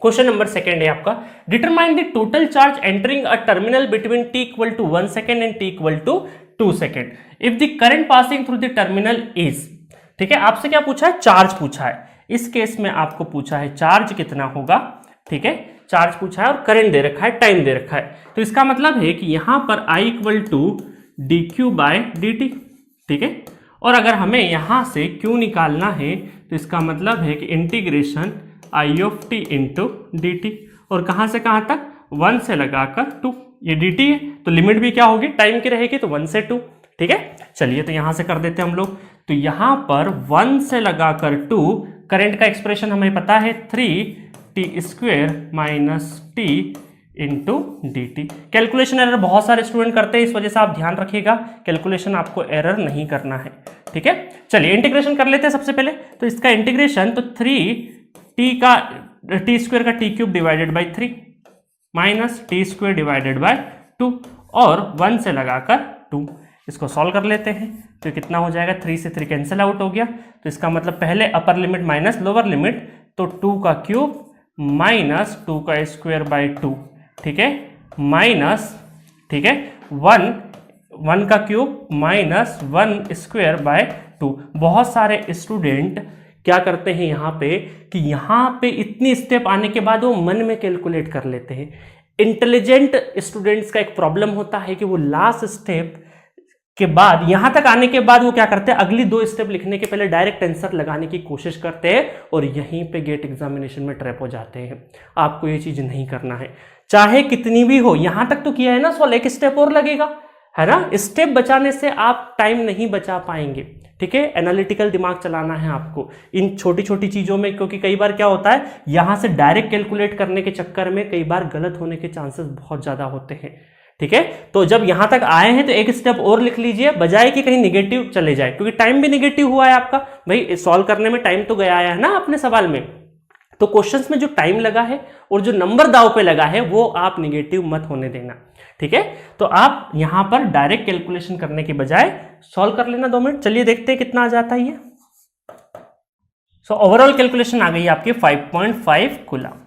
Question number second है आपका, determine the total charge entering a terminal between t equal to 1 second and t equal to 2 second if the current passing through the terminal is. ठीक है, आपसे क्या पूछा है, charge पूछा है। इस केस में आपको पूछा है चार्ज कितना होगा। ठीक है, चार्ज पूछा है और करंट दे रखा है, टाइम दे रखा है। तो इसका मतलब है कि यहां पर I equal to D Q by D T. ठीक है, और अगर हमें यहां से Q निकालना है तो इसका मतलब है कि integration I of T into D T, और कहां से कहां तक, 1 से लगाकर 2। ये dt है तो लिमिट भी क्या होगी, टाइम की रहेगी, तो 1 से 2। ठीक है, चलिए तो यहां से कर देते हैं हम लोग। तो यहां पर 1 से लगाकर 2, करंट का एक्सप्रेशन हमें पता है 3t square minus T into D T. Calculation error बहुत सारे स्टूडेंट करते हैं, इस वजह से आप ध्यान रखिएगा, कैलकुलेशन आपको एरर नहीं करना है। ठीक है, चलिए इंटीग्रेशन कर लेते हैं सबसे पहले। तो इसका इंटीग्रेशन, तो 3t का टी स्क्वेयर का T cube divided by 3 minus T square divided by 2 और 1 से लगाकर 2। इसको सॉल्व कर लेते हैं तो कितना हो जाएगा, 3 से 3 कैंसिल आउट हो गया। तो इसका मतलब पहले upper limit minus lower limit, तो 2 का क्यूब माइनस 2 का स्क्वायर बाय 2। ठीक है, माइनस, ठीक है, 1 का क्यूब माइनस 1 स्क्वायर बाय 2। बहुत सारे स्टूडेंट क्या करते हैं यहाँ पे कि यहाँ पे इतनी स्टेप आने के बाद वो मन में कैलकुलेट कर लेते हैं। इंटेलिजेंट स्टूडेंट्स का एक प्रॉब्लम होता है कि वो लास्ट स्टेप के बाद, यहां तक आने के बाद वो क्या करते हैं, अगली 2 स्टेप लिखने के पहले डायरेक्ट आंसर लगाने की कोशिश करते हैं और यहीं पे गेट एग्जामिनेशन में ट्रैप हो जाते हैं। आपको ये चीज नहीं करना है, चाहे कितनी भी हो। यहां तक तो किया है ना सॉल्व, एक स्टेप और लगेगा, है ना। स्टेप बचाने से आप टाइम नहीं बचा पाएंगे। ठीक है, एनालिटिकल दिमाग चलाना है आपको इन छोटी छोटी चीजों में, क्योंकि कई बार क्या होता है, यहां से डायरेक्ट कैलकुलेट करने के चक्कर में कई बार गलत होने के चांसेस बहुत ज्यादा होते हैं। ठीक है, तो जब यहां तक आए हैं तो एक स्टेप और लिख लीजिए, बजाय कि कहीं निगेटिव चले जाए, क्योंकि टाइम भी निगेटिव हुआ है आपका। भाई सॉल्व करने में टाइम तो गया है ना अपने सवाल में, तो क्वेश्चंस में जो टाइम लगा है और जो नंबर दाव पे लगा है वो आप निगेटिव मत होने देना। ठीक है, तो आप यहां पर डायरेक्ट कैलकुलेशन करने के बजाय सॉल्व कर लेना 2 मिनट। चलिए देखते हैं कितना आ जाता है ये। सो ओवरऑल कैलकुलेशन आ गई आपकी 5.5 कूलम।